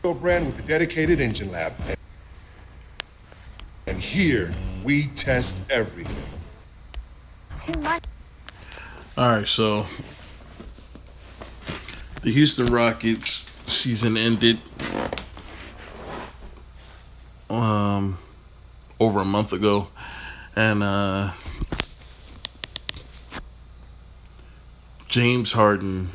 brand with a dedicated engine lab. And here, we test everything. Too much. All right, so the Houston Rockets season ended over a month ago, and James Harden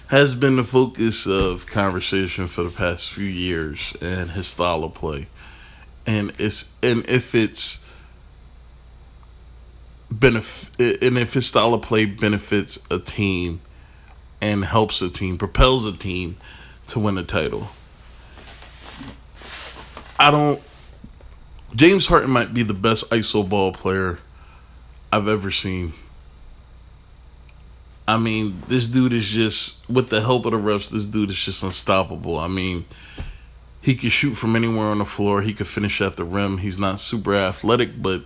has been the focus of conversation for the past few years and his style of play. If his style of play benefits a team and helps a team, propels a team to win a title. James Harden might be the best iso ball player I've ever seen. I mean, this dude is just, with the help of the refs, this dude is just unstoppable. I mean, he can shoot from anywhere on the floor. He could finish at the rim. He's not super athletic, but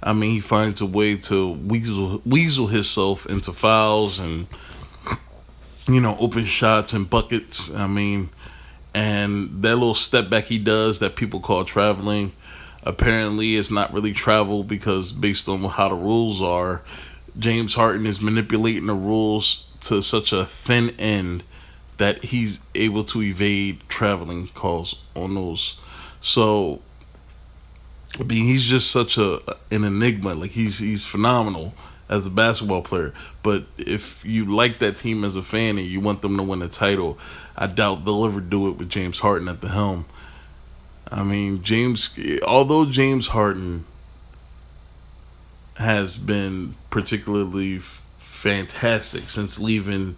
I mean, he finds a way to weasel himself into fouls and, open shots and buckets. I mean, and that little step back he does that people call traveling, apparently it's not really travel, because based on how the rules are, James Harden is manipulating the rules to such a thin end that he's able to evade traveling calls on those. So, I mean, he's just such an enigma. Like, he's phenomenal as a basketball player. But if you like that team as a fan and you want them to win a title, I doubt they'll ever do it with James Harden at the helm. I mean, although James Harden has been particularly fantastic since leaving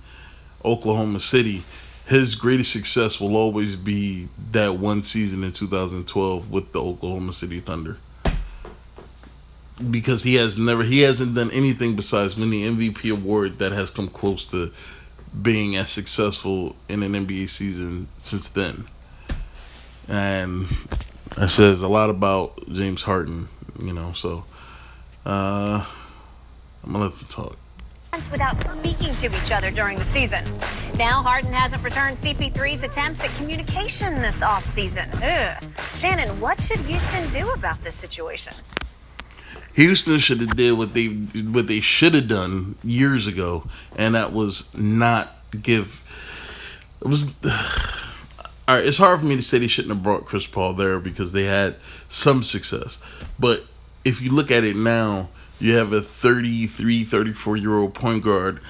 Oklahoma City, his greatest success will always be that one season in 2012 with the Oklahoma City Thunder. Because he hasn't done anything besides win the MVP award that has come close to being as successful in an NBA season since then. And that says a lot about James Harden, so I'm gonna let them talk. Without speaking to each other during the season. Now Harden hasn't returned CP3's attempts at communication this offseason. Shannon, what should Houston do about this situation? Houston should have did what they should have done years ago, and that was not give. It was all right. It's hard for me to say they shouldn't have brought Chris Paul there because they had some success, but if you look at it now, you have a 33, 34-year-old point guard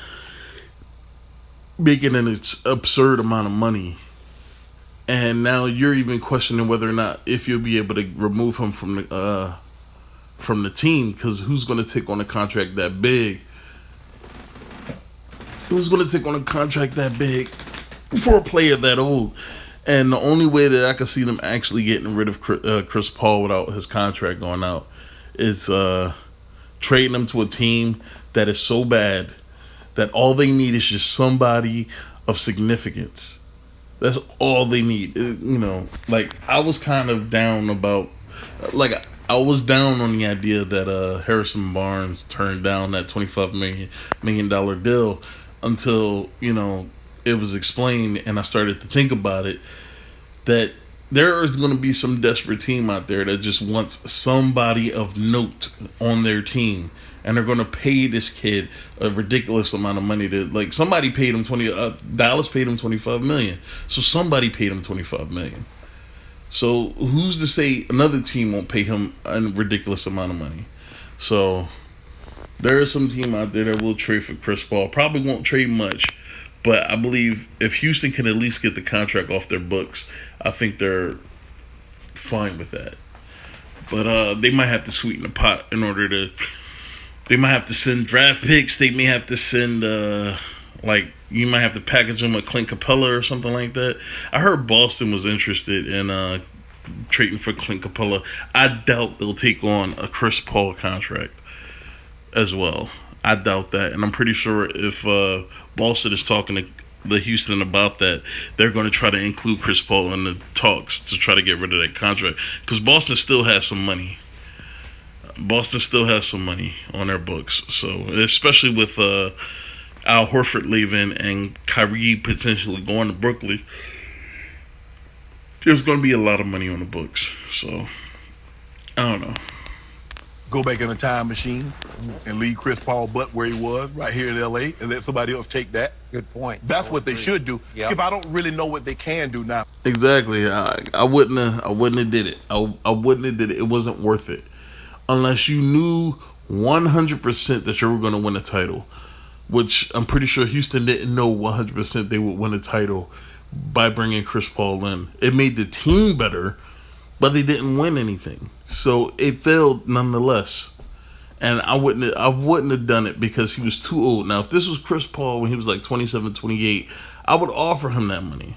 making an absurd amount of money. And now you're even questioning whether or not if you'll be able to remove him from the team, because who's going to take on a contract that big? Who's going to take on a contract that big for a player that old? And the only way that I can see them actually getting rid of Chris Paul without his contract going out is trading him to a team that is so bad that all they need is just somebody of significance. That's all they need. Like, I was kind of down about, like, I was down on the idea that Harrison Barnes turned down that $25 million deal until, it was explained and I started to think about it, that there is going to be some desperate team out there that just wants somebody of note on their team, and they're going to pay this kid a ridiculous amount of money to, like, somebody paid him Dallas paid him $25 million, so somebody paid him $25 million. So who's to say another team won't pay him a ridiculous amount of money? So there is some team out there that will trade for Chris Paul. Probably won't trade much, but I believe if Houston can at least get the contract off their books, I think they're fine with that. But they might have to sweeten the pot in order to. They might have to send draft picks. They may have to send you might have to package them with Clint Capella or something like that. I heard Boston was interested in trading for Clint Capella. I doubt they'll take on a Chris Paul contract as well. I doubt that, and I'm pretty sure if Boston is talking to the Houston about that, they're going to try to include Chris Paul in the talks to try to get rid of that contract, because Boston still has some money. Boston still has some money on their books, so especially with Al Horford leaving and Kyrie potentially going to Brooklyn, there's going to be a lot of money on the books. So, I don't know. Go back in a time machine and leave Chris Paul butt where he was, right here in L.A., and let somebody else take that. Good point. That's what they should do. Yep. Skip, I don't really know what they can do now. Exactly. I wouldn't have did it. I wouldn't have did it. It wasn't worth it. Unless you knew 100% that you were going to win a title, which I'm pretty sure Houston didn't know 100% they would win a title by bringing Chris Paul in. It made the team better, but they didn't win anything. So it failed nonetheless. And I wouldn't have done it because he was too old. Now, if this was Chris Paul when he was like 27, 28, I would offer him that money.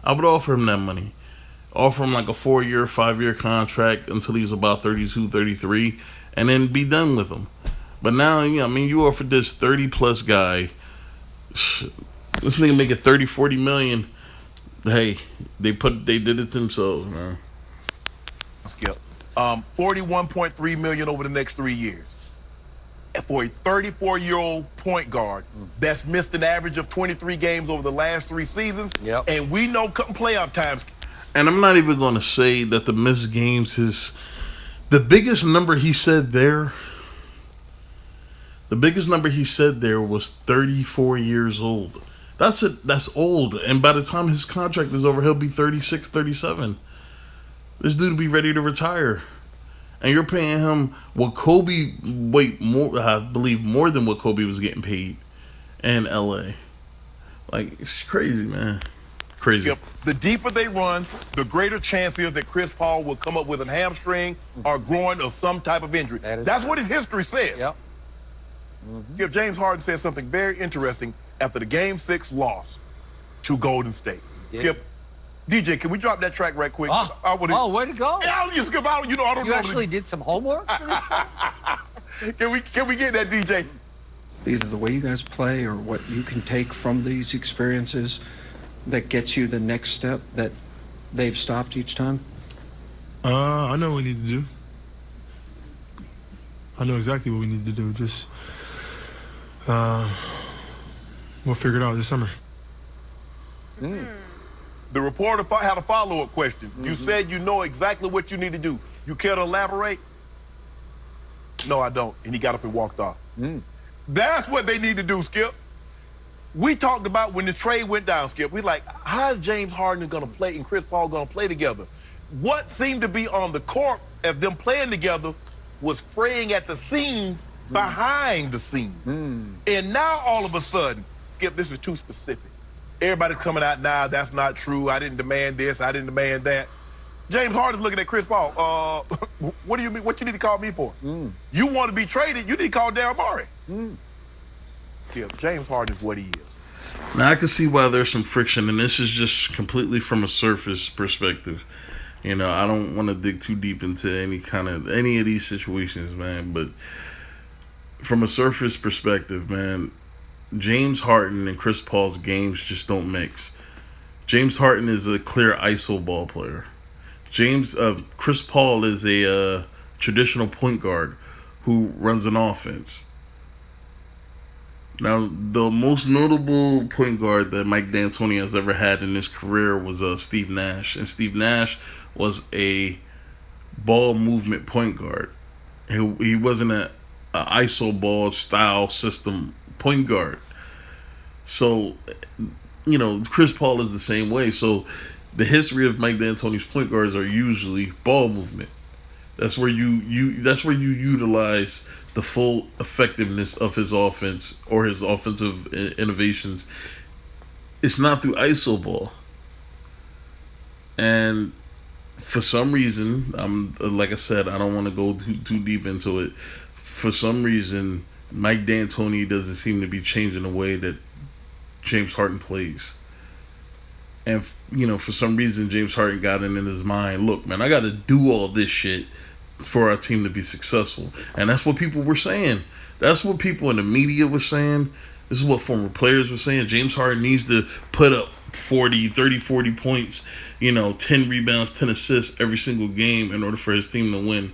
Offer him like a 4-year, 5-year contract until he's about 32, 33, and then be done with him. But now, you offered this 30-plus guy. This nigga making 30, 40 million. Hey, they did it themselves, man. Skip. $41.3 million over the next 3 years. And for a 34-year-old point guard that's missed an average of 23 games over the last 3 seasons, and we know come playoff times. And I'm not even going to say that the missed games is the biggest number he said there. The biggest number he said there was 34 years old. That's old. And by the time his contract is over, he'll be 36, 37. This dude will be ready to retire. And you're paying him what Kobe, I believe more than what Kobe was getting paid in LA. Like, it's crazy, man. Crazy. Yep. The deeper they run, the greater chance is that Chris Paul will come up with a hamstring or groin or some type of injury. That's what his history says. Yep. Skip, James Harden said something very interesting after the Game 6 loss to Golden State. Skip, DJ, can we drop that track right quick? Way to go. Yeah, Skip, I don't know. You actually did some homework for this show? Can we get that, DJ? Either the way you guys play or what you can take from these experiences that gets you the next step that they've stopped each time? I know what we need to do. I know exactly what we need to do. Just, we'll figure it out this summer. The reporter had a follow-up question. You said you know exactly what you need to do. You care to elaborate? No, I don't. And he got up and walked off. That's what they need to do, Skip. We talked about when this trade went down, Skip. We like, how is James Harden going to play and Chris Paul going to play together? What seemed to be on the court of them playing together was fraying at the seam behind the scene. And now all of a sudden, Skip, this is too specific. Everybody's coming out now, that's not true. I didn't demand this, I didn't demand that. James Harden's looking at Chris Paul. What do you mean? What you need to call me for? You want to be traded, you need to call Daryl Morey. Skip, James Harden is what he is. Now I can see why there's some friction, and this is just completely from a surface perspective. I don't want to dig too deep into any of these situations, man. But from a surface perspective, man, James Harden and Chris Paul's games just don't mix. James Harden is a clear ISO ball player. Chris Paul is a traditional point guard who runs an offense. Now, the most notable point guard that Mike D'Antoni has ever had in his career was Steve Nash. And Steve Nash was a ball movement point guard. He wasn't a ISO ball style system point guard. So, Chris Paul is the same way. So, the history of Mike D'Antoni's point guards are usually ball movement. That's where you utilize the full effectiveness of his offense or his offensive innovations. It's not through ISO ball. And for some reason, like I said, I don't want to go too deep into it. For some reason, Mike D'Antoni doesn't seem to be changing the way that James Harden plays. And, for some reason, James Harden got it in his mind, look, man, I got to do all this shit for our team to be successful. And that's what people were saying. That's what people in the media were saying. This is what former players were saying. James Harden needs to put up 40 points, 10 rebounds, 10 assists every single game in order for his team to win.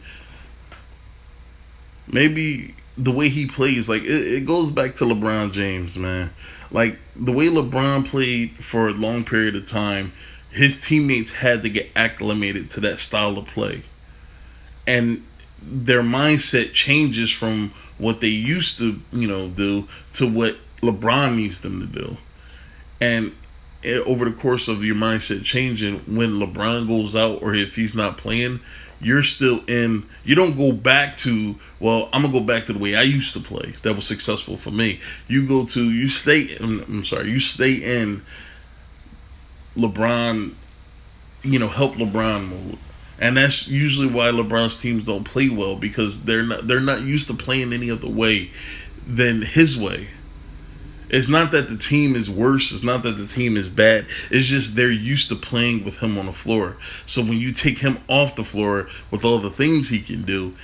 Maybe the way he plays, like, it goes back to LeBron James, man. Like, the way LeBron played for a long period of time, his teammates had to get acclimated to that style of play. And their mindset changes from what they used to, do to what LeBron needs them to do. And over the course of your mindset changing, when LeBron goes out or if he's not playing, you're still in. You don't go back to, well, I'm gonna go back to the way I used to play. That was successful for me. You stay in LeBron, help LeBron mode. And that's usually why LeBron's teams don't play well, because they're not used to playing any other way than his way. It's not that the team is worse. It's not that the team is bad. It's just they're used to playing with him on the floor. So when you take him off the floor with all the things he can do,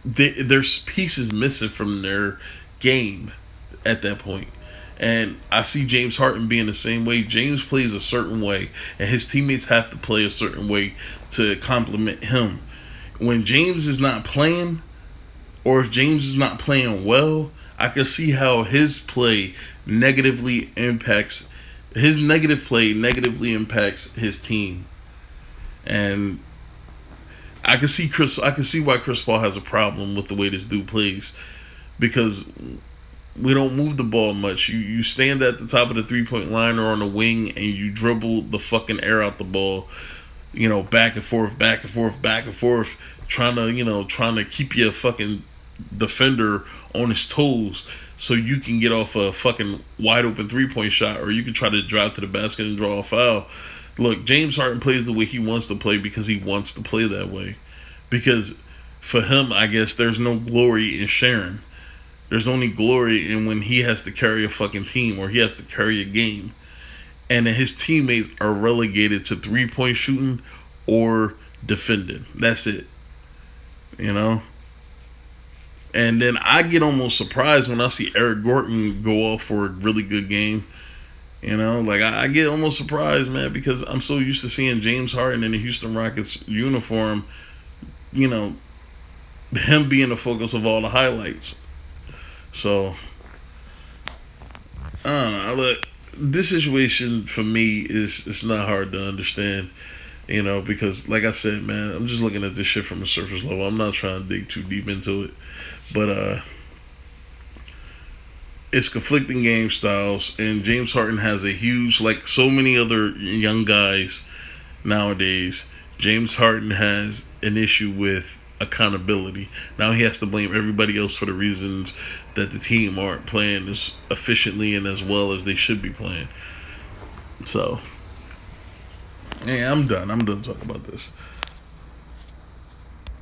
there's pieces missing from their game at that point. And I see James Harden being the same way. James plays a certain way, and his teammates have to play a certain way to complement him. When James is not playing, or if James is not playing well, I can see how his play negatively impacts his team. And I can see why Chris Paul has a problem with the way this dude plays, because we don't move the ball much. You stand at the top of the 3-point line or on the wing, and you dribble the fucking air out the ball, back and forth, trying to keep your fucking defender on his toes so you can get off a fucking wide open 3-point shot, or you can try to drive to the basket and draw a foul. Look, James Harden plays the way he wants to play because he wants to play that way. Because for him, I guess there's no glory in sharing. There's only glory in when he has to carry a fucking team or he has to carry a game. And then his teammates are relegated to 3-point shooting or defending. That's it. And then I get almost surprised when I see Eric Gordon go off for a really good game. I get almost surprised, man, because I'm so used to seeing James Harden in the Houston Rockets uniform, him being the focus of all the highlights. So, I don't know. Look, this situation for me it's not hard to understand, because like I said, man, I'm just looking at this shit from a surface level. I'm not trying to dig too deep into it. But it's conflicting game styles, and James Harden has a huge, like so many other young guys nowadays, James Harden has an issue with accountability. Now he has to blame everybody else for the reasons that the team aren't playing as efficiently and as well as they should be playing. So, yeah, I'm done talking about this.